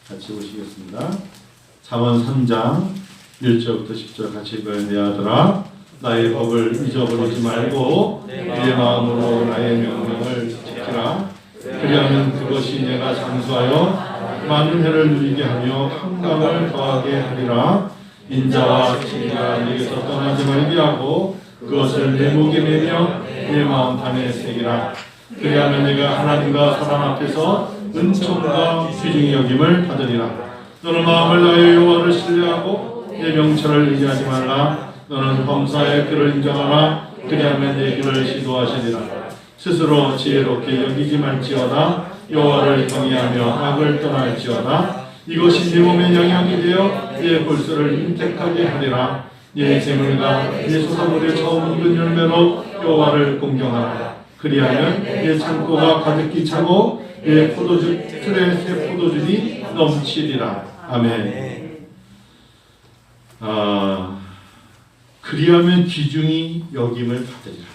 같이 보시겠습니다. 잠언 3장 1절부터 10절 같이 읽어요. 내 아들아 나의 법을 잊어버리지 말고 내 마음으로 나의 명령을 지키라. 그리하면 그것이 내가 장수하여 많은 해를 누리게 하며 평강을 더하게 하리라. 인자와 진리가 내게서 떠나지 말게 하고 그것을 내 목에 매며 내 마음 판에 새기라. 그리하면 내가 하나님과 사람 앞에서 은총과 귀중히 여김을 받으리라. 너는 마음을 다하여 여호와를 신뢰하고 내 명철을 의지하지 말라. 너는 범사의 그를 인정하라. 그리하면 내 길을 시도하시리라. 스스로 지혜롭게 여기지 말지어다. 여호와를 경외하며 악을 떠날지어다. 이것이 네 몸의 영향이 되어 네 골수를 윤택하게 하리라. 네 재물과 네 소산물의 처음 익은 열매로 여호와를 공경하라. 그리하면 네 창고가 가득히 차고 네 포도주 틀에 새 포도주이 넘치리라. 아멘. 그리하면 귀중히 여김을 받으리라.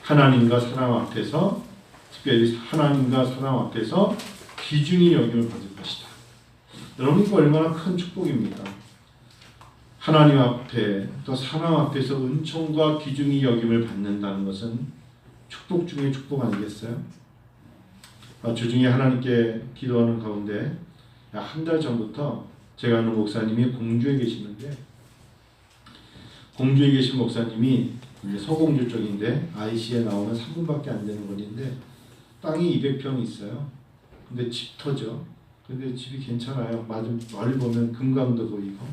하나님과 사람 앞에서, 특별히 하나님과 사람 앞에서 귀중히 여김을 받을 것이다. 여러분, 이거 얼마나 큰 축복입니까? 하나님 앞에 또 사람 앞에서 은총과 귀중히 여김을 받는다는 것은 축복 중에 축복 아니겠어요? 주중에 하나님께 기도하는 가운데 한 달 전부터 제가 아는 목사님이 공주에 계시는데, 공주에 계신 목사님이 이제 서공주 쪽인데 IC에 나오면 3분밖에 안 되는 거리인데 땅이 200평 있어요. 근데 집터죠. 근데 집이 괜찮아요. 멀리 보면 금강도 보이고.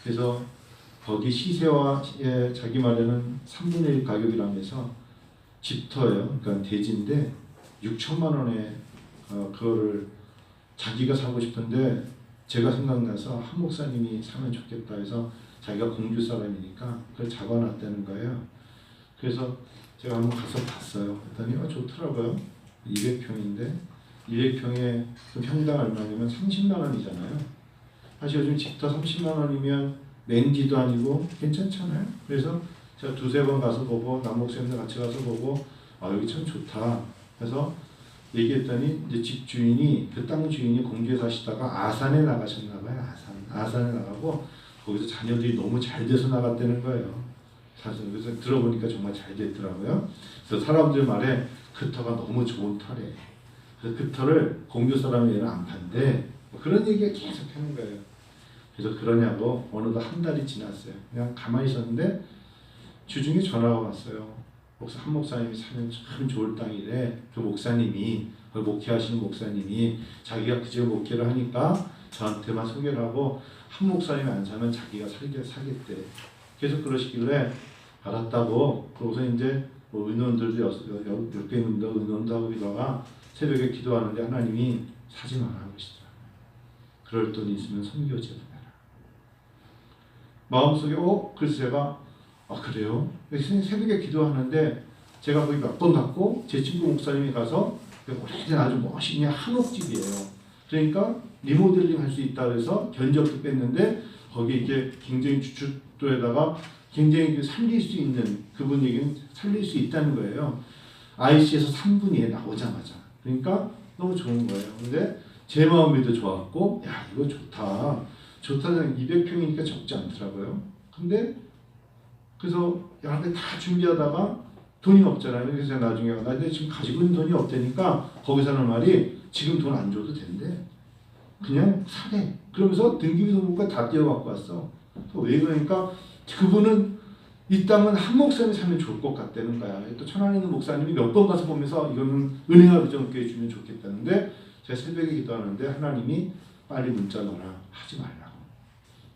그래서 거기 시세와 자기 말에는 3분의 1 가격이라면서 집터예요. 그러니까 대지인데 6천만 원에 그거를 자기가 사고 싶은데 제가 생각나서 한 목사님이 사면 좋겠다 해서 자기가 공주 사람이니까 그걸 잡아놨다는 거예요. 그래서 제가 한번 가서 봤어요. 그랬더니 좋더라고요. 200평인데 200평에 평당 얼마냐면 30만 원이잖아요. 사실 요즘 집터 30만 원이면 맹지도 아니고 괜찮잖아요. 그래서 제가 두세 번 가서 보고 남목사님들 같이 가서 보고 여기 참 좋다. 그래서 얘기했더니 이제 집 주인이, 그 땅 주인이 공주에 사시다가 아산에 나가셨나 봐요. 아산에 나가고 거기서 자녀들이 너무 잘 돼서 나갔다는 거예요. 그래서 들어보니까 정말 잘 됐더라고요. 그래서 사람들 말에 그 터가 너무 좋은 터래. 그래서 그 터를 공주 사람이 얘는 안 판대. 그런 얘기가 계속 하는 거예요. 그래서 그러냐고 어느덧 한 달이 지났어요. 그냥 가만히 있었는데 주중에 전화가 왔어요. 한 목사님이 사면 참 좋을 땅이래. 그 목사님이, 그 목회하시는 목사님이 자기가 그 집에 목회를 하니까 저한테만 소개를 하고 한 목사님이 안 사면 자기가 사겠대. 계속 그러시길래 알았다고. 그러고서 이제 의논들도 몇백 명도 의논도 하고 이러다가 새벽에 기도하는데 하나님이 사지 말라고 하시더라고요. 그럴 돈이 있으면 선교제도 내라. 마음속에 글쎄 제가 그래요? 새벽에 기도하는데 제가 거기 몇 번 갔고 제 친구 목사님이 가서 오래된 아주 멋있는 한옥집이에요. 그러니까 리모델링 할 수 있다 그래서 견적도 뺐는데 거기 이렇게 굉장히 주춧도에다가 굉장히 살릴 수 있는, 그분 얘기는 살릴 수 있다는 거예요. IC에서 3분이 나오자마자. 그러니까 너무 좋은 거예요. 근데 제 마음에도 좋았고 이거 좋다. 좋다는 200평이니까 적지 않더라고요. 근데 그래서 여러 개 다 준비하다가 돈이 없잖아요. 그래서 나중에 나 지금 가지고 있는 돈이 없다니까 거기서 하는 말이 지금 돈 안 줘도 된대. 그냥 사래. 그러면서 등기부등본과 다 떼어갖고 왔어. 왜 그러니까 그분은 이 땅은 한 목사님이 사면 좋을 것 같다는 거야. 또 천안에 있는 목사님이 몇 번 가서 보면서 이거는 은혜가 부정교회 주면 좋겠다는데 제가 새벽에 기도하는데 하나님이 빨리 문자 넣어라. 하지 말라고.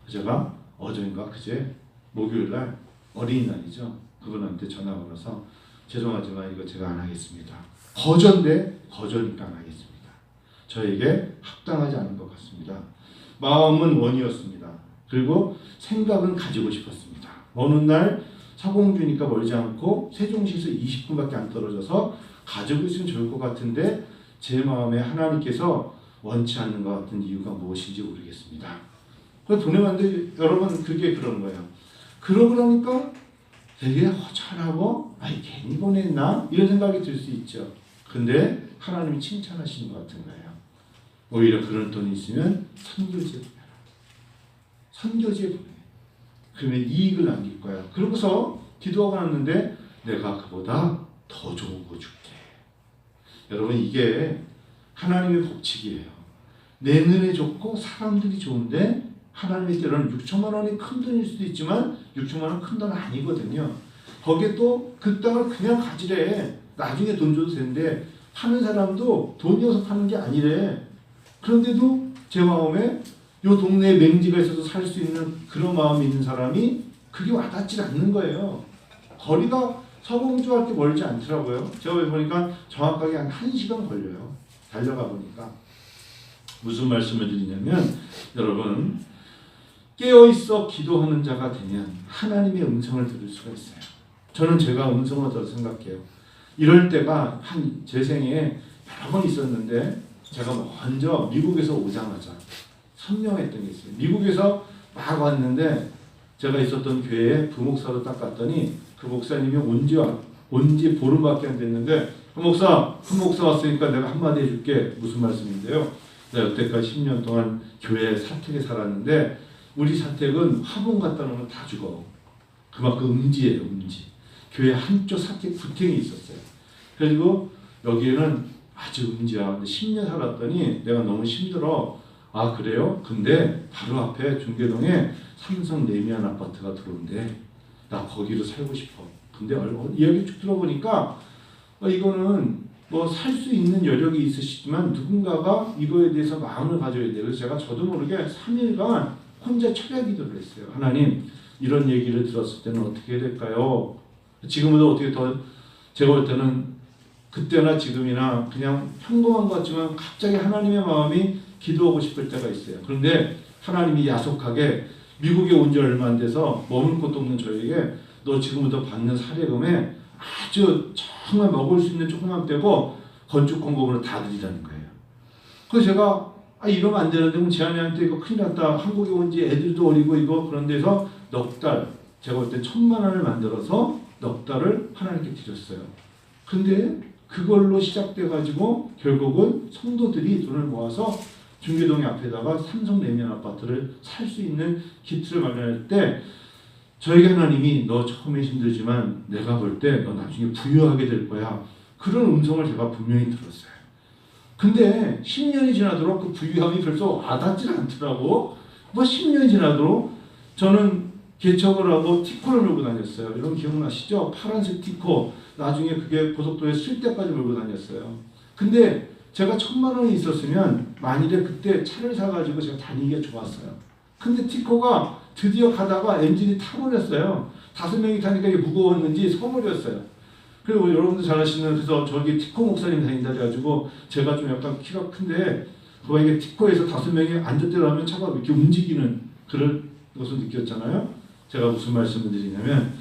제가 어제인가 그제 목요일날 어린이날이죠. 그분한테 전화 걸어서 죄송하지만 이거 제가 안 하겠습니다. 거저니까 안 하겠습니다. 저에게 합당하지 않은 것 같습니다. 마음은 원이었습니다. 그리고 생각은 가지고 싶었습니다. 어느 날 서공주니까 멀지 않고 세종시에서 20분밖에 안 떨어져서 가지고 있으면 좋을 것 같은데 제 마음에 하나님께서 원치 않는 것 같은 이유가 무엇인지 모르겠습니다. 그래서 보내봤는데 여러분 그게 그런 거예요. 그러고 나니까 되게 허전하고 괜히 보냈나? 이런 생각이 들 수 있죠. 근데 하나님이 칭찬하시는 것 같은 거예요. 오히려 그런 돈이 있으면 선교지에 보내라. 선교지에 보내. 그러면 이익을 남길 거야. 그러고서 기도하고 났는데 내가 그보다 더 좋은 거 줄게. 여러분 이게 하나님의 법칙이에요. 내 눈에 좋고 사람들이 좋은데 하나님의 때로는 6천만 원이 큰 돈일 수도 있지만 6천만 원 큰 돈은 아니거든요. 거기에 또 그 땅을 그냥 가지래. 나중에 돈 줘도 되는데 파는 사람도 돈이어서 파는 게 아니래. 그런데도 제 마음에 요 동네에 맹지가 있어서 살 수 있는 그런 마음이 있는 사람이 그게 와닿지 않는 거예요. 거리가 서공주할 게 멀지 않더라고요. 제가 보니까 정확하게 한 1시간 걸려요. 달려가 보니까. 무슨 말씀을 드리냐면 여러분 깨어있어 기도하는 자가 되면 하나님의 음성을 들을 수가 있어요. 저는 제가 음성을 더 생각해요. 이럴 때가 한 제 생에 여러 번 있었는데 제가 먼저 미국에서 오자마자 선명했던 게 있어요. 미국에서 막 왔는데 제가 있었던 교회에 부목사로 딱 갔더니 그 목사님이 온지 보름밖에 안 됐는데 그 목사 왔으니까 내가 한마디 해줄게. 무슨 말씀인데요? 내가 여태까지 10년 동안 교회 사택에 살았는데 우리 사택은 화분 갖다 놓으면 다 죽어. 그만큼 음지예요. 음지. 교회 한쪽 사택 구탱이 있었어요. 그리고 여기에는 아주 음지야. 근데 10년 살았더니 내가 너무 힘들어. 아 그래요? 근데 바로 앞에 중계동에 삼성 레미안 아파트가 들어온대. 나 거기로 살고 싶어. 근데 이야기 쭉 들어보니까 이거는 뭐 살 수 있는 여력이 있으시지만 누군가가 이거에 대해서 마음을 가져야 돼요. 그래서 제가 저도 모르게 3일간 혼자 철야 기도를 했어요. 하나님 이런 얘기를 들었을 때는 어떻게 해야 될까요? 지금보다 어떻게 더 제가 볼 때는 그때나 지금이나 그냥 평범한 것 같지만 갑자기 하나님의 마음이 기도하고 싶을 때가 있어요. 그런데 하나님이 야속하게 미국에 온 지 얼마 안 돼서 머물 곳도 없는 저에게 너 지금부터 받는 사례금에 아주 정말 먹을 수 있는 조금만 빼고 건축 공급으로 다 드리라는 거예요. 그래서 제가 이러면 안 되는데 그럼 제 아내한테 이거 큰일 났다. 한국에 온 지 애들도 어리고 이거 그런 데서 넉 달 제가 볼 때 1,000만 원을 만들어서 넉 달을 하나님께 드렸어요. 근데 그걸로 시작돼가지고 결국은 성도들이 돈을 모아서 중계동의 앞에다가 삼성 레미안 아파트를 살 수 있는 기틀을 마련할 때 저에게 하나님이 너 처음에 힘들지만 내가 볼 때 너 나중에 부유하게 될 거야. 그런 음성을 제가 분명히 들었어요. 근데 10년이 지나도록 그 부유함이 벌써 와닿지 않더라고. 뭐 10년이 지나도록 저는 개척을 하고 티코를 몰고 다녔어요. 여러분 기억나시죠? 파란색 티코. 나중에 그게 고속도로에 쓸 때까지 몰고 다녔어요. 근데 제가 1,000만 원이 있었으면 만일에 그때 차를 사가지고 제가 다니기가 좋았어요. 근데 티코가 드디어 가다가 엔진이 타버렸어요. 5명이 타니까 이게 무거웠는지 서버렸어요. 그리고 여러분들 잘 아시는 그래서 저기 티코 목사님 다닌다 해가지고 제가 좀 약간 키가 큰데 그거 이게 티코에서 5명이 앉았대로 하면 차가 이렇게 움직이는 그런 것을 느꼈잖아요. 제가 무슨 말씀을 드리냐면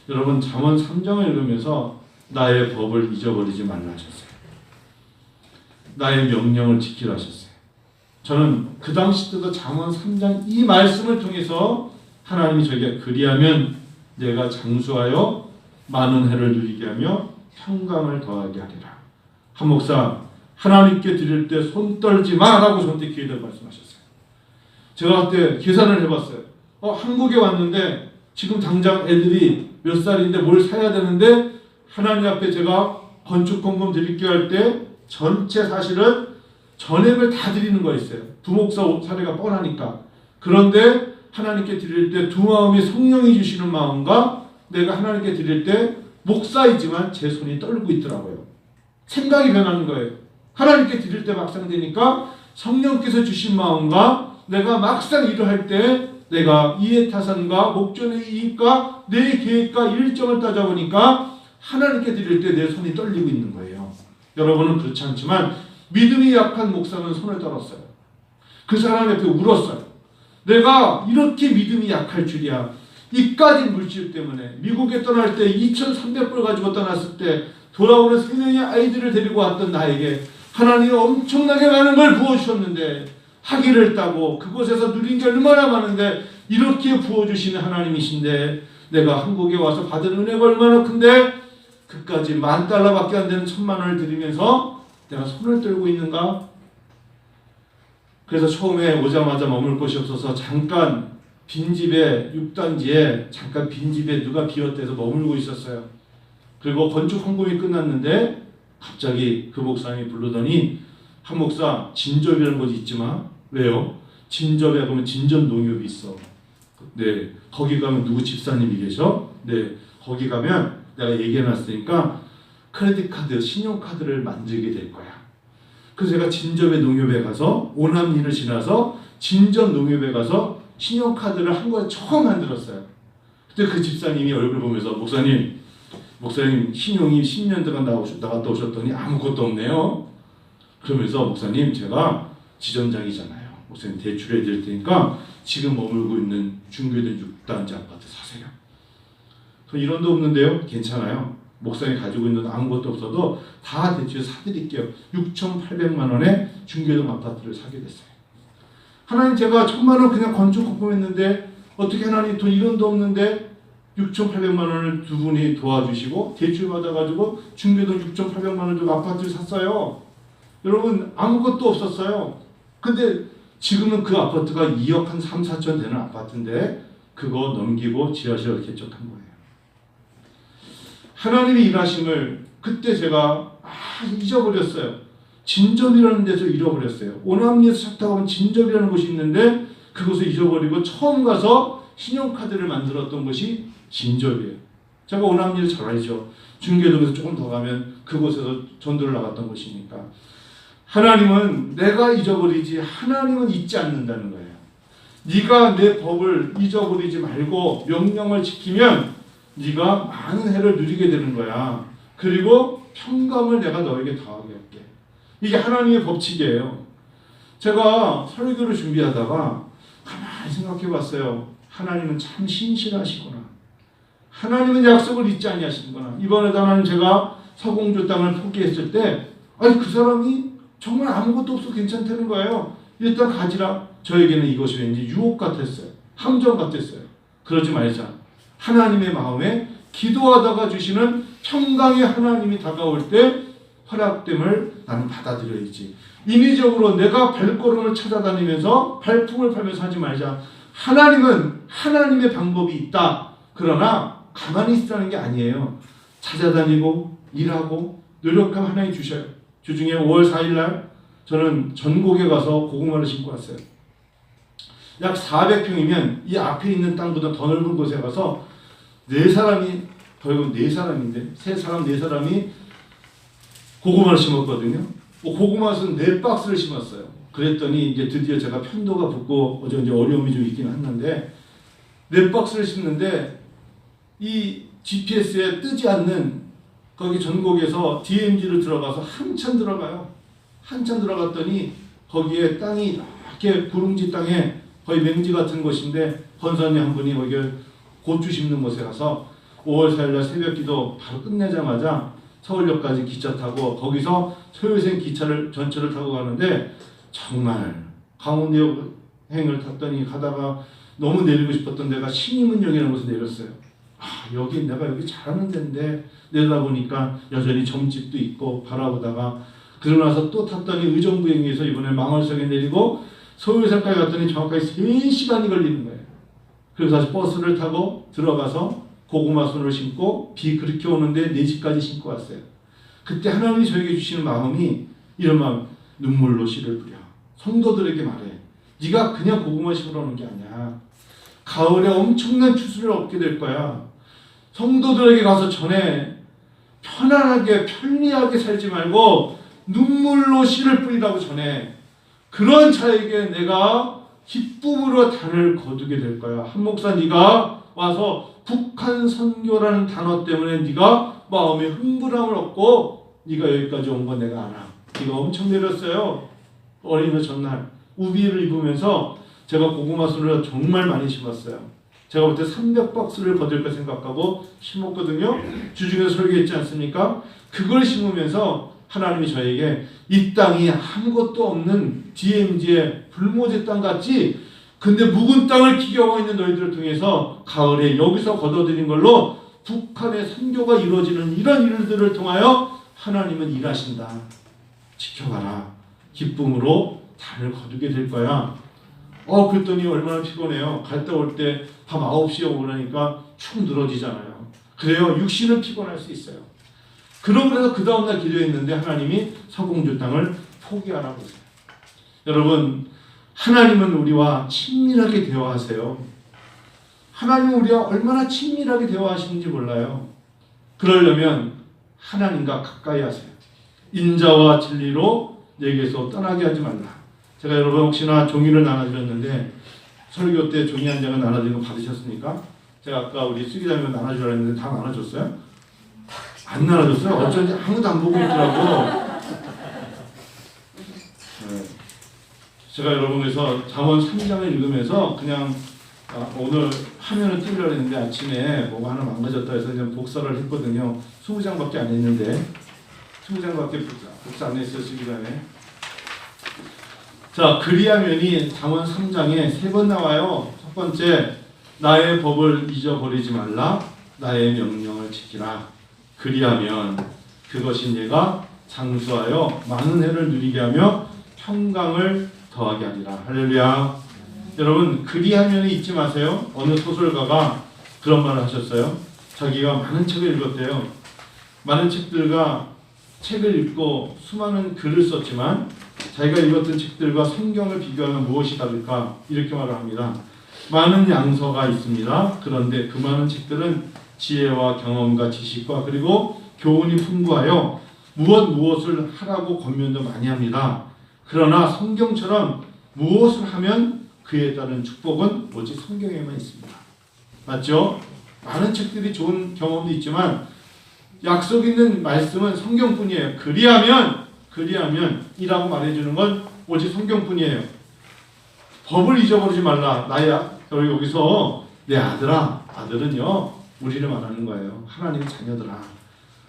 여러분 잠언 3장을 읽으면서 나의 법을 잊어버리지 말라 하셨어요. 나의 명령을 지키라 하셨어요. 저는 그 당시 때도 잠언 3장 이 말씀을 통해서 하나님이 저에게 그리하면 내가 장수하여 많은 해를 누리게 하며 평강을 더하게 하리라. 한 목사 하나님께 드릴 때 손 떨지 마라고 저한테 기회를 말씀하셨어요. 제가 그때 계산을 해봤어요. 한국에 왔는데 지금 당장 애들이 몇 살인데 뭘 사야 되는데 하나님 앞에 제가 건축 공금 드릴게요 할 때 전체 사실은 전액을 다 드리는 거였어요. 부목사 사례가 뻔하니까. 그런데 하나님께 드릴 때 두 마음이 성령이 주시는 마음과 내가 하나님께 드릴 때 목사이지만 제 손이 떨고 있더라고요. 생각이 변하는 거예요. 하나님께 드릴 때 막상 되니까 성령께서 주신 마음과 내가 막상 일을 할 때 내가 이해타산과 목전의 이익과 내 계획과 일정을 따져보니까 하나님께 드릴 때 내 손이 떨리고 있는 거예요. 여러분은 그렇지 않지만 믿음이 약한 목사는 손을 떨었어요. 그 사람 옆에 울었어요. 내가 이렇게 믿음이 약할 줄이야. 이까지 물질 때문에 미국에 떠날 때 2,300불 가지고 떠났을 때 돌아오는 3명의 아이들을 데리고 왔던 나에게 하나님이 엄청나게 많은 걸 부어주셨는데 학위를 따고 그곳에서 누린 게 얼마나 많은데 이렇게 부어주시는 하나님이신데 내가 한국에 와서 받은 은혜가 얼마나 큰데 그까지 $10,000밖에 안 되는 1,000만 원을 드리면서 내가 손을 떨고 있는가? 그래서 처음에 오자마자 머물 곳이 없어서 잠깐 빈집에 6단지에 잠깐 빈집에 누가 비었대서 머물고 있었어요. 그리고 건축 헌금이 끝났는데 갑자기 그 목사님이 부르더니 한 목사 진접이라는 곳이 있지만 왜요? 진접에 가면 진접 농협이 있어. 네, 거기 가면 누구 집사님이 계셔? 네, 거기 가면 내가 얘기해놨으니까 크레딧 카드, 신용카드를 만들게 될 거야. 그래서 제가 진접의 농협에 가서 오남리를 지나서 진접 농협에 가서 신용카드를 한 거에 처음 만들었어요. 그때 그 집사님이 얼굴 보면서 목사님 신용이 10년 동안 나갔다 오셨더니 아무것도 없네요. 그러면서 목사님 제가 지점장이잖아요. 목사님 대출해 드릴 테니까 지금 머물고 있는 중교된 6단지 아파트 사세요. 그럼 1원도 없는데요? 괜찮아요. 목사님이 가지고 있는 아무것도 없어도 다 대출 사드릴게요. 6,800만 원에 중교동 아파트를 사게 됐어요. 하나님 제가 1,000만 원 그냥 건축 헌금했는데 어떻게 하나님 돈 1원도 없는데 6,800만 원을 두 분이 도와주시고 대출 받아가지고 중교동 6,800만 원 주고 아파트를 샀어요. 여러분 아무것도 없었어요. 근데 지금은 그 아파트가 2억 한 3, 4천 되는 아파트인데 그거 넘기고 지하실을 개척한 거예요. 하나님의 일하심을 그때 제가 잊어버렸어요. 진접이라는 데서 잃어버렸어요. 오남리에서 찾다 보면 진접이라는 곳이 있는데 그곳을 잊어버리고 처음 가서 신용카드를 만들었던 곳이 진접이에요. 제가 오남리를 잘 알죠. 중계동에서 조금 더 가면 그곳에서 전도를 나갔던 곳이니까. 하나님은 내가 잊어버리지 하나님은 잊지 않는다는 거예요. 네가 내 법을 잊어버리지 말고 명령을 지키면 네가 많은 해를 누리게 되는 거야. 그리고 평강을 내가 너에게 더하게 할게. 이게 하나님의 법칙이에요. 제가 설교를 준비하다가 가만히 생각해 봤어요. 하나님은 참 신실하시구나. 하나님은 약속을 잊지 아니하시는구나. 이번에도 하나님 제가 서공주 땅을 포기했을 때 아니 그 사람이 정말 아무것도 없어 괜찮다는 거예요. 일단 가지라. 저에게는 이것이 왠지 유혹 같았어요. 함정 같았어요. 그러지 말자. 하나님의 마음에 기도하다가 주시는 평강의 하나님이 다가올 때 허락됨을 나는 받아들여야지. 인위적으로 내가 발걸음을 찾아다니면서 발품을 팔면서 하지 말자. 하나님은 하나님의 방법이 있다. 그러나 가만히 있으라는 게 아니에요. 찾아다니고 일하고 노력하면 하나님 주셔요. 주중에 5월 4일 날 저는 전곡에 가서 고구마를 심고 왔어요. 약 400평이면 이 앞에 있는 땅보다 더 넓은 곳에 가서 네 사람인데 세 사람이 고구마를 심었거든요. 고구마는 4박스를 심었어요. 그랬더니 이제 드디어 제가 편도가 붙고 이제 어려움이 좀 있긴 했는데 4박스를 심는데 이 GPS에 뜨지 않는 거기 전곡에서 DMZ로 들어가서 한참 들어가요. 한참 들어갔더니 거기에 땅이 이렇게 구릉지 땅에 거의 맹지 같은 곳인데 권사님 한 분이 거기 고추 심는 곳에 가서 5월 4일날 새벽기도 바로 끝내자마자 서울역까지 기차 타고 거기서 소요생 기차를 전철을 타고 가는데 정말 강원도역행을 탔더니 가다가 너무 내리고 싶었던 데가 신임은역이라는 곳에 내렸어요. 내가 여기 잘하는 데인데 내려다보니까 여전히 점집도 있고 바라보다가 그러고 나서 또 탔더니 의정부행에서 이번에 망월성에 내리고 소요생까지 갔더니 정확하게 3시간이 걸리는 거예요. 그래서 다시 버스를 타고 들어가서 고구마 순을 심고 비 그렇게 오는데 4시까지 심고 왔어요. 그때 하나님이 저에게 주시는 마음이 이런 마음, 눈물로 씨를 뿌려. 성도들에게 말해. 네가 그냥 고구마 심으러 오는 게 아니야. 가을에 엄청난 추수를 얻게 될 거야. 성도들에게 가서 전해. 편안하게 편리하게 살지 말고 눈물로 씨를 뿌리라고 전해. 그런 자에게 내가 기쁨으로 단을 거두게 될 거야. 한 목사 네가 와서 북한 선교라는 단어 때문에 네가 마음에 흥분함을 얻고 네가 여기까지 온 건 내가 알아. 네가 엄청 내렸어요. 어린이날 전날 우비를 입으면서 제가 고구마 순을 정말 많이 심었어요. 제가 볼 때 300박스를 거둘까 생각하고 심었거든요. 주중에서 설교했지 않습니까? 그걸 심으면서 하나님이 저에게 이 땅이 아무것도 없는 DMZ의 불모지 땅 같지? 근데 묵은 땅을 기경하고 있는 너희들을 통해서 가을에 여기서 거둬들인 걸로 북한의 선교가 이루어지는 이런 일들을 통하여 하나님은 일하신다. 지켜봐라. 기쁨으로 단을 거두게 될 거야. 그랬더니 얼마나 피곤해요. 갈 때 올 때 밤 9시에 오고 그러니까 축 늘어지잖아요. 그래요. 육신은 피곤할 수 있어요. 그래서 그 다음날 기도했는데 하나님이 서공주 땅을 포기하라고 했어요. 여러분, 하나님은 우리와 친밀하게 대화하세요. 하나님은 우리와 얼마나 친밀하게 대화하시는지 몰라요. 그러려면 하나님과 가까이 하세요. 인자와 진리로 내게서 떠나게 하지 말라. 제가 여러분 혹시나 종이를 나눠드렸는데 설교 때 종이 한 장을 나눠드린 거 받으셨습니까? 제가 아까 우리 수기자님을 나눠주라 했는데 다 나눠줬어요? 안 나눠줬어요? 어쩐지 아무도 안 보고 있더라고. 네. 제가 여러분께서 잠언 3장을 읽으면서 그냥 오늘 화면을 띄우려고 했는데 아침에 뭐가 하나 망가졌다 해서 그냥 복사를 했거든요. 20장밖에 안 했는데 20장밖에 복사 안 했어요. 수기자에. 자, 그리하면이 잠언 3장에 3번 나와요. 첫 번째, 나의 법을 잊어버리지 말라. 나의 명령을 지키라. 그리하면 그것이 내가 장수하여 많은 해를 누리게 하며 평강을 더하게 하리라. 할렐루야. 여러분, 그리하면이 잊지 마세요. 어느 소설가가 그런 말을 하셨어요. 자기가 많은 책을 읽었대요. 많은 책을 읽고 수많은 글을 썼지만 자기가 읽었던 책들과 성경을 비교하면 무엇이 다를까? 이렇게 말을 합니다. 많은 양서가 있습니다. 그런데 그 많은 책들은 지혜와 경험과 지식과 그리고 교훈이 풍부하여 무엇을 하라고 권면도 많이 합니다. 그러나 성경처럼 무엇을 하면 그에 따른 축복은 오직 성경에만 있습니다. 맞죠? 많은 책들이 좋은 경험도 있지만 약속 있는 말씀은 성경뿐이에요. 그리하면 이라고 말해주는 건 오직 성경뿐이에요. 법을 잊어버리지 말라. 여기서 내 아들아, 아들은요 우리를 말하는 거예요. 하나님의 자녀들아,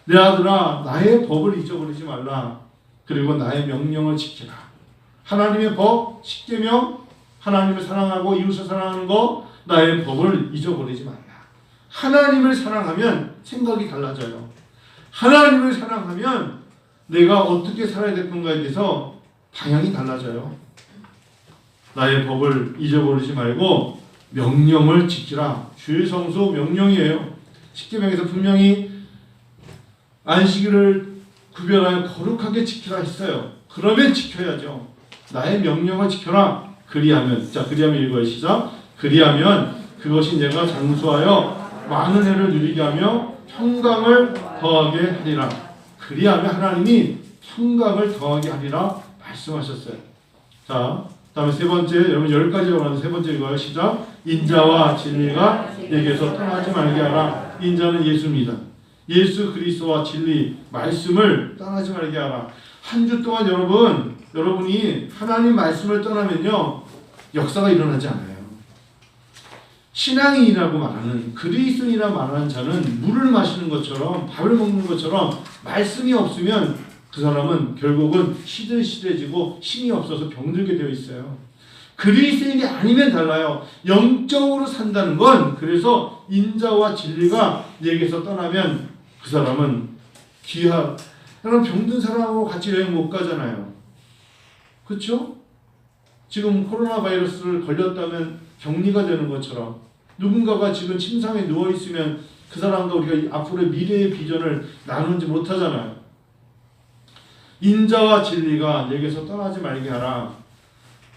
내 아들아, 나의 법을 잊어버리지 말라. 그리고 나의 명령을 지키라. 하나님의 법, 십계명, 하나님을 사랑하고 이웃을 사랑하는 거, 나의 법을 잊어버리지 말라. 하나님을 사랑하면 생각이 달라져요. 하나님을 사랑하면 내가 어떻게 살아야 될 건가에 대해서 방향이 달라져요. 나의 법을 잊어버리지 말고 명령을 지키라. 주의 성수 명령이에요. 십계명에서 분명히 안식일을 구별하여 거룩하게 지키라 했어요. 그러면 지켜야죠. 나의 명령을 지켜라. 그리하면 읽어요. 시작. 그리하면 그것이 내가 장수하여 많은 해를 누리게 하며 평강을 더하게 하리라. 그리하면 하나님이 평강을 더하게 하리라 말씀하셨어요. 자, 다음에 세 번째, 여러분 10가지라고 하는데 세 번째 읽어요. 시작. 인자와 진리가 내게서 떠나지 말게 하라. 인자는 예수입니다. 예수 그리스도와 진리, 말씀을 떠나지 말게 하라. 한 주 동안 여러분이 하나님 말씀을 떠나면요 역사가 일어나지 않아요. 신앙인이라고 말하는, 그리스도인이라고 말하는 자는 물을 마시는 것처럼, 밥을 먹는 것처럼 말씀이 없으면 그 사람은 결국은 시들시들해지고 힘이 없어서 병들게 되어 있어요. 그리스도인이 아니면 달라요. 영적으로 산다는 건, 그래서 인자와 진리가 내게서 떠나면 그 사람은 여러분 병든 사람하고 같이 여행 못 가잖아요. 그렇죠? 지금 코로나 바이러스를 걸렸다면 격리가 되는 것처럼 누군가가 지금 침상에 누워있으면 그 사람과 우리가 앞으로의 미래의 비전을 나누지 못하잖아요. 인자와 진리가 내게서 떠나지 말게 하라.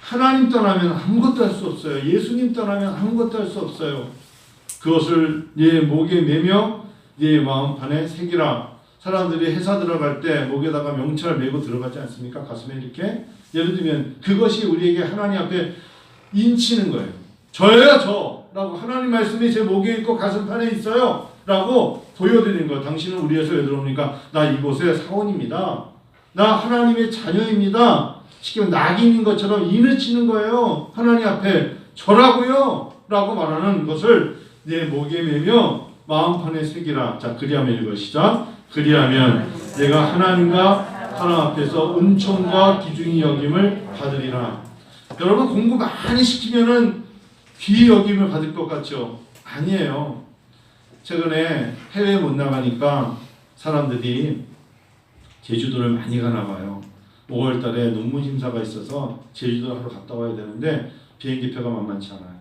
하나님 떠나면 아무것도 할 수 없어요. 예수님 떠나면 아무것도 할 수 없어요. 그것을 네 목에 매며 네 마음판에 새기라. 사람들이 회사 들어갈 때 목에다가 명찰 메고 들어가지 않습니까? 가슴에 이렇게. 예를 들면 그것이 우리에게 하나님 앞에 인치는 거예요. 저예요, 저. 라고 하나님 말씀이 제 목에 있고 가슴판에 있어요. 라고 보여드리는 거예요. 당신은 우리에서 왜 들어옵니까? 나 이곳의 사원입니다. 나 하나님의 자녀입니다. 지금 낙인인 것처럼 인을 치는 거예요. 하나님 앞에 저라고요. 라고 말하는 것을 내 목에 매며 마음판에 새기라. 자, 그리하면 읽으시자. 그리하면 내가 하나님과 하나님 앞에서 은총과 기중이 여김을 받으리라. 여러분 공부 많이 시키면은 귀히 여김을 받을 것 같죠? 아니에요. 최근에 해외에 못 나가니까 사람들이 제주도를 많이 가나 봐요. 5월 달에 논문 심사가 있어서 제주도 하러 갔다 와야 되는데 비행기표가 만만치 않아요.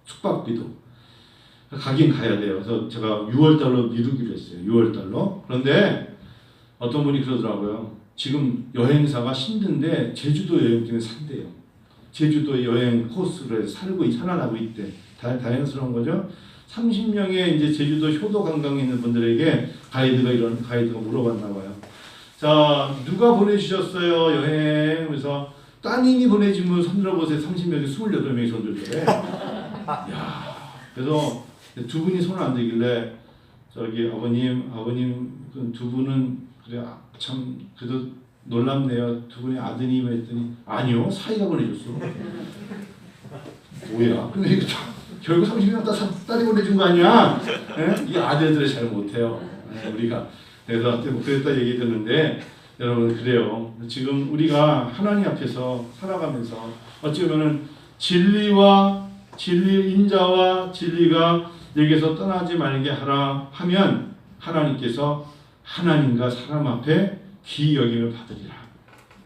숙박비도. 가긴 가야 돼요. 그래서 제가 6월 달로 미루기로 했어요. 6월 달로. 그런데 어떤 분이 그러더라고요. 지금 여행사가 힘든데 제주도 여행 중에 산대요. 제주도 여행 코스를 살아나고 있대. 다행스러운 거죠. 30명의 이제 제주도 효도 관광에 있는 분들에게 가이드가 물어봤나 봐요. 자, 누가 보내주셨어요 여행? 그래서 따님이 보내준 분 손들어 보세요. 30명이 28명이 손들더래. 야, 그래서 두 분이 손을 안 들길래 저기 아버님 그 두 분은 그래 참 그래도 놀랍네요. 두 분의 아드님 했더니 아니요 사이가 보내줬어. 뭐야? 근데 이거 결국 30명 딸이 보내준 거 아니야? 예? 이 아들들이 잘 못해요. 우리가 그래서 그랬다 얘기 듣는데 여러분 그래요. 지금 우리가 하나님 앞에서 살아가면서 어찌 보면은 인자와 진리가 여기서 떠나지 말게 하라 하면 하나님께서 하나님과 사람 앞에 귀히 여김을 받으리라.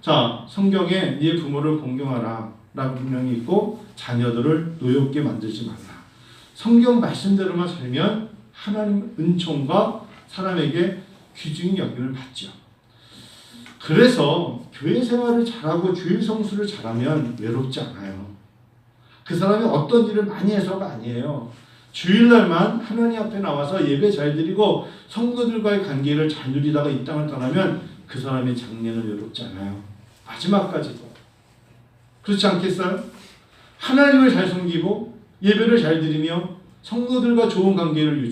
자, 성경에 네 부모를 공경하라 라고 분명히 있고 자녀들을 노엽게 만들지 말라. 성경 말씀대로만 살면 하나님 은총과 사람에게 귀중히 여김을 받죠. 그래서 교회 생활을 잘하고 주일 성수를 잘하면 외롭지 않아요. 그 사람이 어떤 일을 많이 해서가 아니에요. 주일날만 하나님 앞에 나와서 예배 잘 드리고 성도들과의 관계를 잘 누리다가 이 땅을 떠나면 그 사람의 장래는 외롭지 않아요. 마지막까지도. 그렇지 않겠어요? 하나님을 잘 섬기고 예배를 잘 드리며 성도들과 좋은 관계를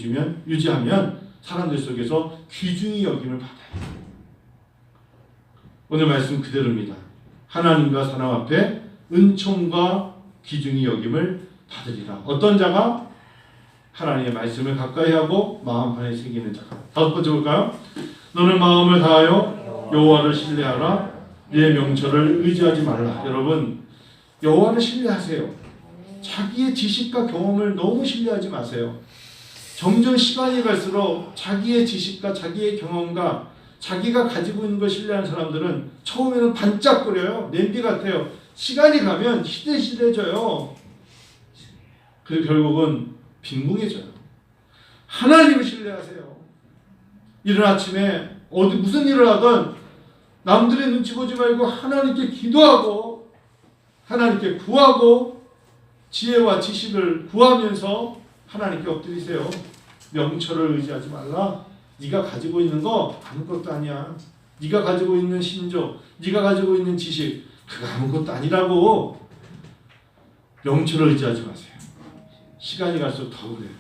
유지하면 사람들 속에서 귀중히 여김을 받아요. 오늘 말씀 그대로입니다. 하나님과 사람 앞에 은총과 귀중히 여김을 받으리라. 어떤 자가? 하나님의 말씀을 가까이 하고 마음판에 새기는 자가. 다섯 번째 볼까요? 너는 마음을 다하여 여호와를 신뢰하라. 네 명철을 의지하지 말라. 여러분 여호와를 신뢰하세요. 자기의 지식과 경험을 너무 신뢰하지 마세요. 점점 시간이 갈수록 자기의 지식과 자기의 경험과 자기가 가지고 있는 걸 신뢰하는 사람들은 처음에는 반짝거려요. 냄비 같아요. 시간이 가면 시들시들해져요. 그리고 결국은 빈궁해져요. 하나님을 신뢰하세요. 이른 아침에 어디 무슨 일을 하든 남들의 눈치 보지 말고 하나님께 기도하고 하나님께 구하고 지혜와 지식을 구하면서 하나님께 엎드리세요. 명철을 의지하지 말라. 네가 가지고 있는 거 아무것도 아니야. 네가 가지고 있는 신조, 네가 가지고 있는 지식 그거 아무것도 아니라고. 명철을 의지하지 마세요. 시간이 갈수록 더 그래요.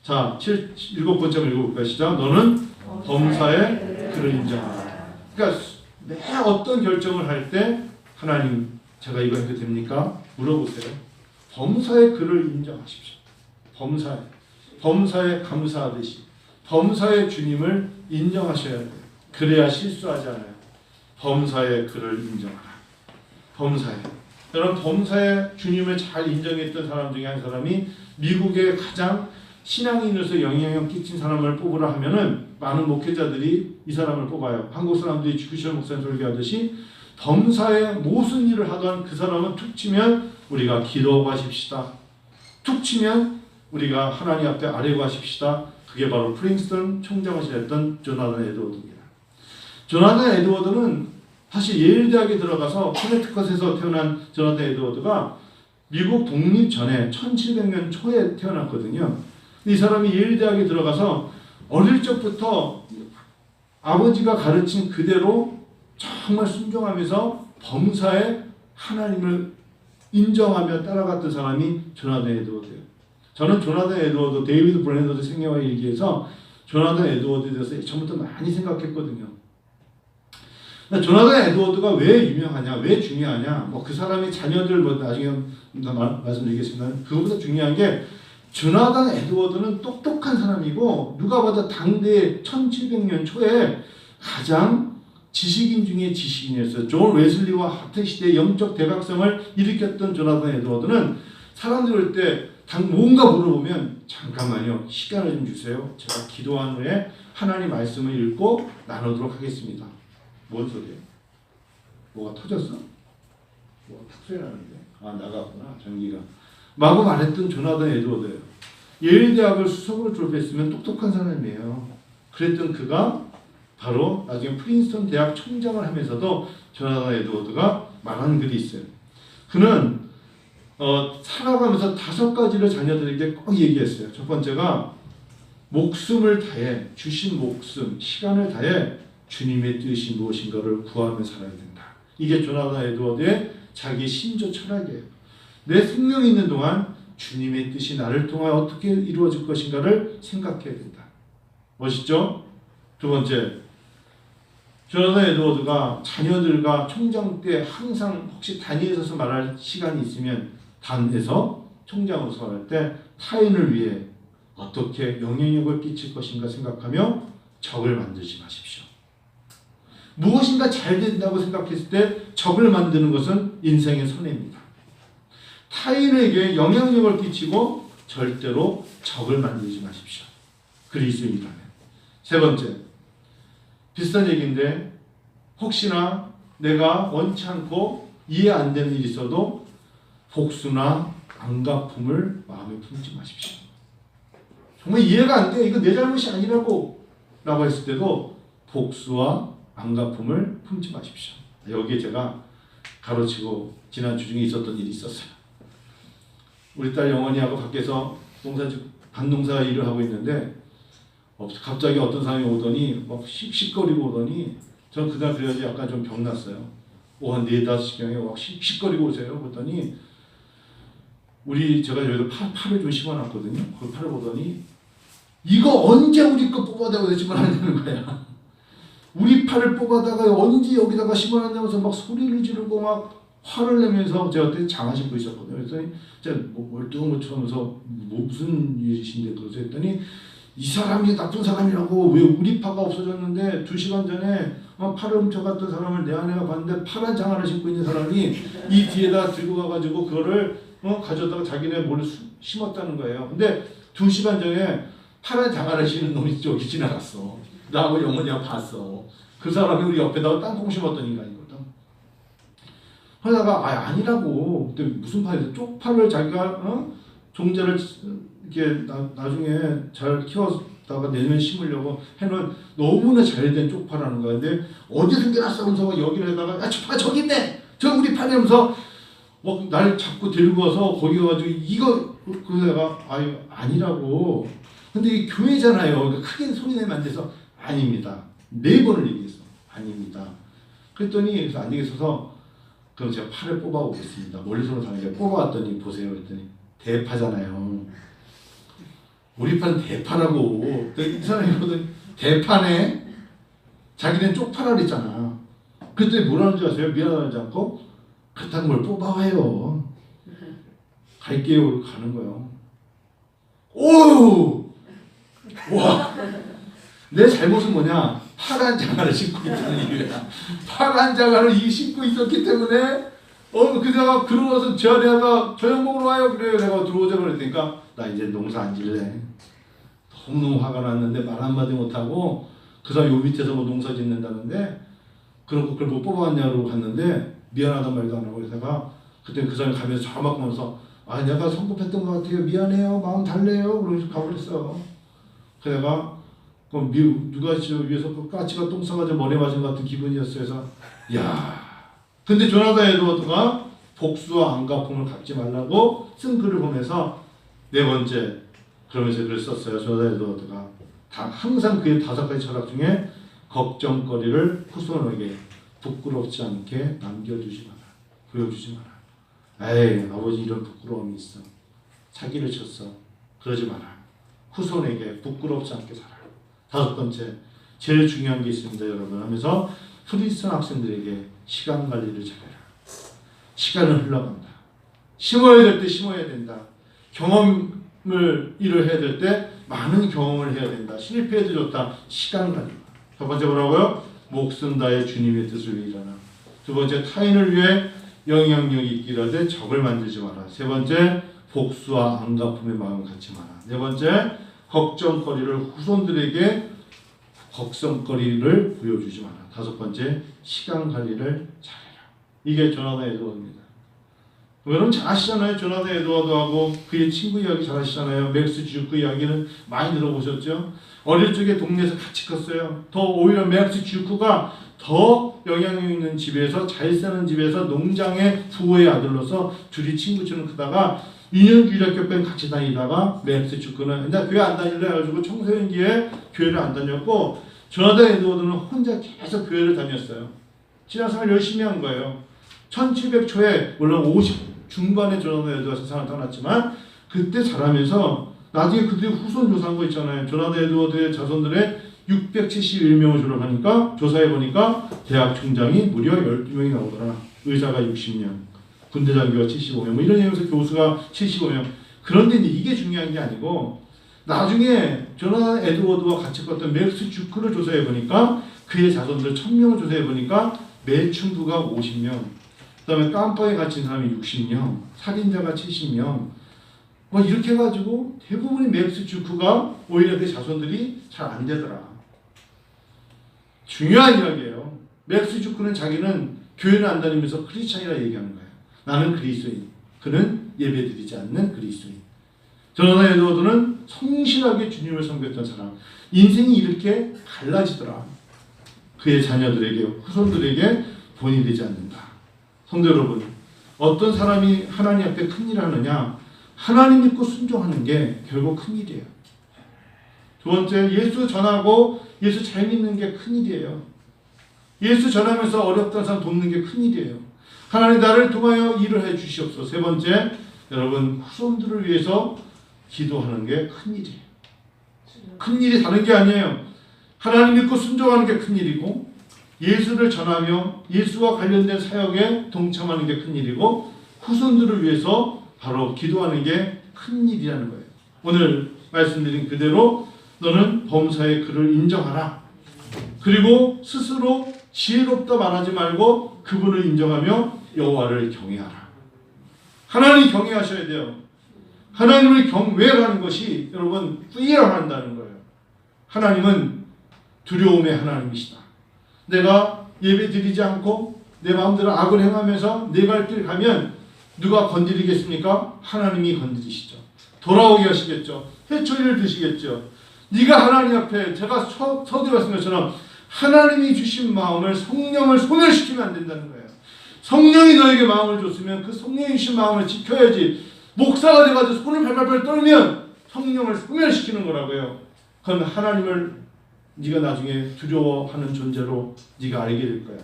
자, 7번째 한번 읽어볼까요? 시작. 너는 범사에 그를 인정하라. 그러니까 매 어떤 결정을 할 때 하나님 제가 이거 해도 됩니까? 물어보세요. 범사에 그를 인정하십시오. 범사에 감사하듯이 범사에 주님을 인정하셔야 돼요. 그래야 실수하지 않아요. 범사에 그를 인정하라. 범사에. 여러분 범사에 주님을 잘 인정했던 사람 중에 한 사람이 미국의 가장 신앙인으로서 영향력 끼친 사람을 뽑으라 하면은 많은 목회자들이 이 사람을 뽑아요. 한국 사람들이 주기철 목사님 설교하듯이 범사에 무슨 일을 하던 그 사람은 툭 치면 우리가 기도하고 하십시다. 툭 치면 우리가 하나님 앞에 아뢰고 하십시다. 그게 바로 프린스턴 총장을 지냈던 조나단 에드워드입니다. 조나단 에드워드는 사실 예일 대학에 들어가서 코네티컷에서 태어난 조나단 에드워드가 미국 독립 전에 1700년 초에 태어났거든요. 이 사람이 예일 대학에 들어가서 어릴 적부터 아버지가 가르친 그대로 정말 순종하면서 범사에 하나님을 인정하며 따라갔던 사람이 조나단 에드워드예요. 저는 조나단 에드워드, 데이비드 브랜더드 생애와 일기에서 조나단 에드워드에 대해서 처음부터 많이 생각했거든요. 조나단 에드워드가 왜 유명하냐, 왜 중요하냐, 그 사람의 자녀들 나중에 말씀드리겠습니다. 그것보다 중요한 게 조나단 에드워드는 똑똑한 사람이고 누가 봐도 당대 1700년 초에 가장 지식인 중에 지식인이었어요. 존 웨슬리와 학대 시대의 영적 대각성을 일으켰던 조나단 에드워드는 사람들이 올 때 뭔가 물어보면 잠깐만요. 시간을 좀 주세요. 제가 기도한 후에 하나님 말씀을 읽고 나누도록 하겠습니다. 뭔 소리예요? 뭐가 터졌어? 뭐 탁소리 나는데. 아 나갔구나 전기가. 마구 말했던 조나단 에드워드예요. 예일 대학을 수석으로 졸업했으면 똑똑한 사람이에요. 그랬던 그가 바로 나중에 프린스턴 대학 총장을 하면서도 조나단 에드워드가 말하는 글이 있어요. 그는 살아가면서 5가지를 자녀들에게 꼭 얘기했어요. 첫 번째가 목숨을 다해 주신 목숨, 시간을 다해 주님의 뜻이 무엇인가를 구하며 살아야 된다. 이게 조나단 에드워드의 자기 신조 철학이에요. 내 생명이 있는 동안 주님의 뜻이 나를 통하여 어떻게 이루어질 것인가를 생각해야 된다. 멋있죠? 두 번째, 조나단 에드워드가 자녀들과 총장 때 항상 혹시 단위에 서서 말할 시간이 있으면 단에서 총장으로서 말할 때 타인을 위해 어떻게 영향력을 끼칠 것인가 생각하며 적을 만들지 마십시오. 무엇인가 잘 된다고 생각했을 때 적을 만드는 것은 인생의 손해입니다. 타인에게 영향력을 끼치고 절대로 적을 만들지 마십시오. 그리스도인이라면. 세 번째, 비슷한 얘기인데 혹시나 내가 원치 않고 이해 안 되는 일이 있어도 복수나 안갚음을 마음에 품지 마십시오. 정말 이해가 안 돼. 이거 내 잘못이 아니라고 라고 했을 때도 복수와 안갚음을 품지 마십시오. 여기에 제가 가로치고 지난 주중에 있었던 일이 있었어요. 우리 딸 영원이하고 밖에서 밭농사 일을 하고 있는데 갑자기 어떤 사람이 오더니 막 씩씩거리고 오더니 전 그날 그래야지 약간 좀 병났어요. 오후 한 4, 5시경에 막 씩씩거리고 오세요. 그랬더니 제가 여기서 팔을 좀 심어놨거든요. 그 팔을 보더니 이거 언제 우리 거 뽑아다가 심어놨냐는 거야. 우리 팔을 뽑아다가 언제 여기다가 심어놨냐면서 막 소리를 지르고 막 화를 내면서 제가 그때 장화 신고 있었거든요. 그랬더니 제가 멀뚱멀뚱하면서 무슨 일이신데 그러세요 했더니 이 사람이 나쁜 사람이라고 왜 우리 파가 없어졌는데 2시간 전에 팔을 훔쳐갔던 사람을 내 아내가 봤는데 파란 장화를 신고 있는 사람이 이 뒤에다 들고 가가지고 그거를 가져다가 자기네 몰래 심었다는 거예요. 근데 2시간 전에 파란 장화를 신은 놈이 저기 지나갔어. 나하고 영원이하고 봤어. 그 사람이 우리 옆에다가 땅콩 심었던 인간이거든. 그러다가 아니라고. 근데 무슨 파에서 쪽파를 자기가 종자를 이렇게 나중에 잘 키워다가 내년에 심으려고 해놓은 너무나 잘된 쪽파라는 거야. 근데 어디 숨겨놨어? 하면서 여기를 해다가 야 쪽파 저기 있네. 저 우리 판에 하면서 날 자꾸 데리고 와서 거기 가가지고 이거 그래서 내가 아니라고. 근데 이게 교회잖아요. 그러니까 크게 소리 내면 안 돼서 아닙니다. 4번을 얘기했어. 아닙니다. 그랬더니 그래서 안 되겠어서 그럼 제가 팔을 뽑아오겠습니다. 멀리서 사람에게 뽑아왔더니 보세요. 그랬더니 대파잖아요. 우리 파는 대파라고. 이 사람이 그러더니 대파네? 자기는 쪽파라 그랬잖아. 그랬더니 뭐라는 줄 아세요? 미안하지 않고 그렇다는 걸 뽑아와요. 갈게요. 가는 거예요. 오! 와! 내 잘못은 뭐냐? 파란 장화를 신고 있다는 이유야. 파란 장화를 신고 있었기 때문에 그다가 그러고서 저 내가 저녁 먹으러 와요. 그래요. 내가 들어오자 그랬으니까 나 이제 농사 안 질래. 너무 화가 났는데 말 한마디 못하고 그 사람 요 밑에서 뭐 농사 짓는다는데 그런 걸 못 뽑아왔냐고 갔는데 미안하단 말도 안 하고 그래서 그때 그 사람이 가면서 저막 보면서 내가 성급했던 것 같아요. 미안해요. 마음 달래요. 그러면서 가버렸어. 그래서 내가 누가 저 위에서 까치가 똥 싸가지고 머리 맞은 것 같은 기분이었어요. 그래서 근데 조나단 에드워드가 복수와 안갚음을 갚지 말라고 쓴 글을 보면서 4번째 그러면서 글을 썼어요. 조나단 에드워드가 항상 그의 5가지 철학 중에 걱정거리를 후손에게 부끄럽지 않게 남겨주지 마라. 보여주지 마라. 에이 아버지 이런 부끄러움이 있어. 사기를 쳤어. 그러지 마라. 후손에게 부끄럽지 않게 살아. 5번째 제일 중요한 게 있습니다. 여러분 하면서 프린스턴 학생들에게 시간 관리를 잘해라. 시간은 흘러간다. 심어야 될 때 심어야 된다. 일을 해야 될 때 많은 경험을 해야 된다. 실패해도 좋다. 시간 관리. 첫 번째 뭐라고요? 목숨 다해 주님의 뜻을 위하라. 두 번째 타인을 위해 영향력이 있기를 하되 적을 만들지 마라. 세 번째 복수와 안갚음의 마음을 갖지 마라. 네 번째 걱정거리를 후손들에게 걱정거리를 보여주지 마라. 5번째 시간 관리를 잘해라. 이게 조나단 에드워드입니다. 여러분 잘 아시잖아요. 조나단 에드워드하고 그의 친구 이야기 잘 아시잖아요. 맥스 주크 이야기는 많이 들어보셨죠? 어릴 적에 동네에서 같이 컸어요. 더 오히려 맥스 주크가 더 영향력 있는 집에서, 잘 사는 집에서 농장의 부호의 아들로서 둘이 친구처럼 크다가 유년기력교회는 같이 다니다가 맥스 주크는 근데 교회 안 다닐래 해가지고 청소년기에 교회를 안 다녔고, 조나단 에드워드는 혼자 계속 교회를 다녔어요. 신앙생활 열심히 한 거예요. 1700초에 물론 50 중반에 조나단 에드워드가 세상을 떠났지만 그때 자라면서 나중에 그들이 후손 조사한 거 있잖아요. 조나단 에드워드의 자손들의 671명을 졸업하니까 조사해보니까 대학 총장이 무려 12명이 나오더라. 의사가 60명, 군대 장교가 75명, 뭐 이런 얘기면서 교수가 75명. 그런데 이게 중요한 게 아니고 나중에 조나단 에드워드와 같이 컸던 맥스 주크를 조사해보니까 그의 자손들 1000명을 조사해보니까 매춘부가 50명, 그 다음에 깜빵에 갇힌 사람이 60명, 살인자가 70명, 뭐 이렇게 해가지고 대부분이 맥스 주크가 오히려 그 자손들이 잘 안 되더라. 중요한 이야기예요. 맥스 주크는 자기는 교회를 안 다니면서 크리스찬이라 얘기하는 거예요. 나는 그리스도인. 그는 예배드리지 않는 그리스도인. 조나단 에드워드는 성실하게 주님을 섬겼던 사람. 인생이 이렇게 갈라지더라. 그의 자녀들에게, 후손들에게 본이 되지 않는다. 성도 여러분, 어떤 사람이 하나님 앞에 큰일을 하느냐? 하나님 믿고 순종하는 게 결국 큰일이에요. 두 번째, 예수 전하고 예수 잘 믿는 게 큰일이에요. 예수 전하면서 어렵던 사람 돕는 게 큰일이에요. 하나님 나를 통하여 일을 해 주시옵소서. 세 번째, 여러분 후손들을 위해서 기도하는 게 큰일이에요. 큰일이 다른 게 아니에요. 하나님 믿고 순종하는 게 큰일이고, 예수를 전하며 예수와 관련된 사역에 동참하는 게 큰일이고, 후손들을 위해서 바로 기도하는 게 큰일이라는 거예요. 오늘 말씀드린 그대로 너는 범사의 그를 인정하라. 그리고 스스로 지혜롭다 말하지 말고 그분을 인정하며 여호와를 경외하라. 하나님 경외하셔야 돼요. 하나님을 경외하는 것이 여러분 fear한다는 거예요. 하나님은 두려움의 하나님이시다. 내가 예배 드리지 않고 내 마음대로 악을 행하면서 내 갈 길 가면 누가 건드리겠습니까? 하나님이 건드리시죠. 돌아오게 하시겠죠. 회초리를 드시겠죠. 네가 하나님 앞에, 제가 서두에 말씀한 것처럼 하나님이 주신 마음을, 성령을 소멸시키면 안 된다는 거예요. 성령이 너에게 마음을 줬으면 그 성령이 주신 마음을 지켜야지. 목사가 돼가지고 손을 발발발 떨면 성령을 소멸시키는 거라고요. 그건 하나님을 네가 나중에 두려워하는 존재로 네가 알게 될 거야.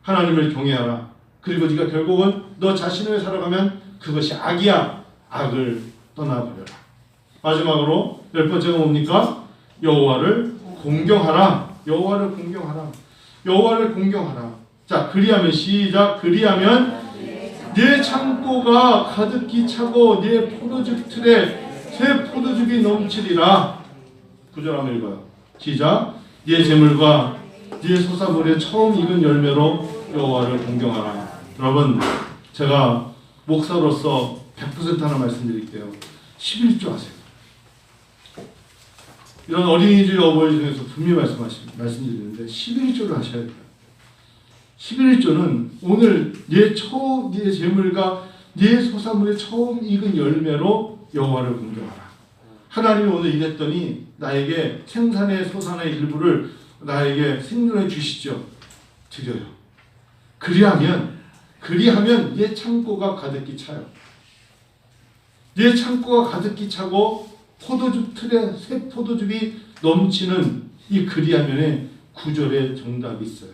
하나님을 경외하라. 그리고 네가 결국은 너 자신을 살아가면 그것이 악이야. 악을 떠나버려라. 마지막으로 10번째가 뭡니까? 여호와를 공경하라. 여호와를 공경하라. 여호와를 공경하라. 자, 그리하면 시작. 그리하면 내 창고가 가득히 차고 내 포도즙 틀에 새 포도즙이 넘치리라. 9절 한번 읽어요. 시작. 네 재물과 네 소사물의 처음 익은 열매로 여호와를 공경하라. 여러분, 제가 목사로서 100% 하나 말씀드릴게요. 11조 하세요. 이런 어린이집 어버이 중에서 분명히 말씀드리는데 11조를 하셔야 돼요. 11조는 오늘 네 재물과 네 소사물의 처음 익은 열매로 여호와를 공경하라. 하나님이 오늘 이랬더니 나에게 생산의 소산의 일부를 나에게 생존해 주시죠. 드려요. 그리하면 내 창고가 가득히 차요. 내 창고가 가득히 차고 포도즙 틀에 새 포도즙이 넘치는 이 그리하면에 9절의 정답이 있어요.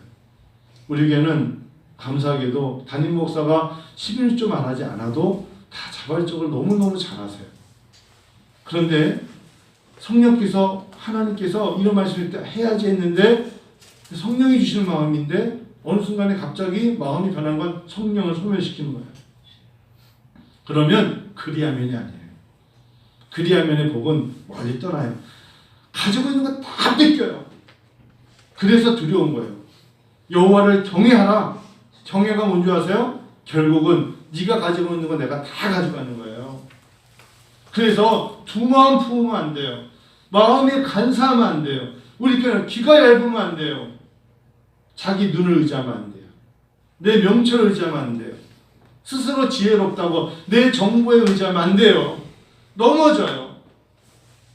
우리에게는 감사하게도 담임 목사가 11조 말하지 않아도 다 자발적으로 너무너무 잘하세요. 그런데 성령께서, 하나님께서 이런 말씀을 해야지 했는데 성령이 주시는 마음인데 어느 순간에 갑자기 마음이 변한 건 성령을 소멸시키는 거예요. 그러면 그리하면이 아니에요. 그리하면의 복은 멀리 떠나요. 가지고 있는 거 다 뺏겨요. 그래서 두려운 거예요. 여호와를 경외하라. 경외가 뭔지 아세요? 결국은 네가 가지고 있는 거 내가 다 가져가는 거예요. 그래서 두 마음 품으면 안 돼요. 마음이 간사하면 안 돼요. 우리 귀가 얇으면 안 돼요. 자기 눈을 의지하면 안 돼요. 내 명철을 의지하면 안 돼요. 스스로 지혜롭다고 내 정보에 의지하면 안 돼요. 넘어져요.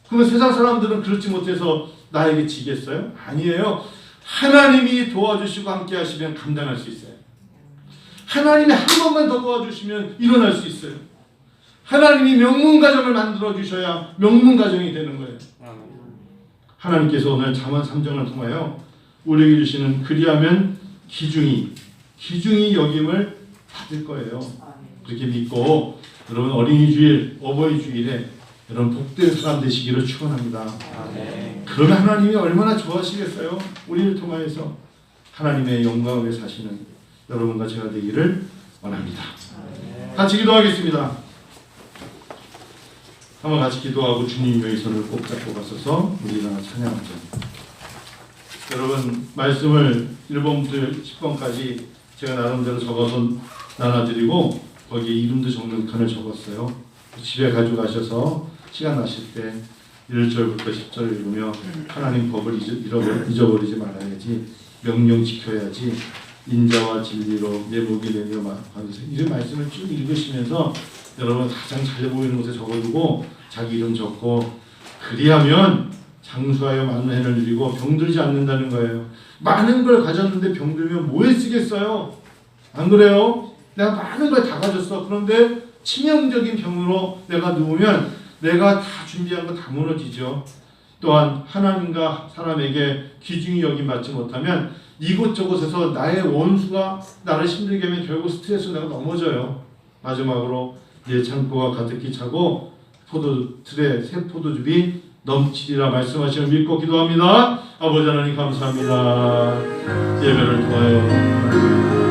그러면 세상 사람들은 그렇지 못해서 나에게 지겠어요? 아니에요. 하나님이 도와주시고 함께 하시면 감당할 수 있어요. 하나님이 한 번만 더 도와주시면 일어날 수 있어요. 하나님이 명문가정을 만들어 주셔야 명문가정이 되는 거예요. 하나님께서 오늘 잠언 3장을 통하여 우리에게 주시는 그리하면 기중이 여김을 받을 거예요. 그렇게 믿고 여러분 어린이 주일, 어버이 주일에 여러분 복된 사람 되시기를 축원합니다. 그러면 하나님이 얼마나 좋아하시겠어요? 우리를 통하여서 하나님의 영광을 사시는 여러분과 제가 되기를 원합니다. 같이 기도하겠습니다. 한번 같이 기도하고 주님의 손을 꼭 잡고 가서서 우리가 찬양하죠. 여러분 말씀을 1번부터 10번까지 제가 나름대로 적어서 나눠드리고 거기에 이름도 적는 칸을 적었어요. 집에 가져가셔서 시간 나실 때 1절부터 10절을 읽으며 하나님 법을 잊어버리지 말아야지, 명령 지켜야지, 인자와 진리로 내 목이 내며 받으세요. 이런 말씀을 쭉 읽으시면서 여러분 가장 잘 보이는 곳에 적어두고 자기 이름 적고, 그리하면 장수하여 많은 해를 누리고 병들지 않는다는 거예요. 많은 걸 가졌는데 병들면 뭐에 쓰겠어요? 안 그래요? 내가 많은 걸 다 가졌어. 그런데 치명적인 병으로 내가 누우면 내가 다 준비한 거 다 무너지죠. 또한 하나님과 사람에게 귀중히 여김 받지 못하면 이곳저곳에서 나의 원수가 나를 힘들게 하면 결국 스트레스로 내가 넘어져요. 마지막으로 내 창고가 가득히 차고 포도틀에 새 포도즙이 넘치리라 말씀하시는 믿고 기도합니다. 아버지 하나님 감사합니다. 예배를 통하여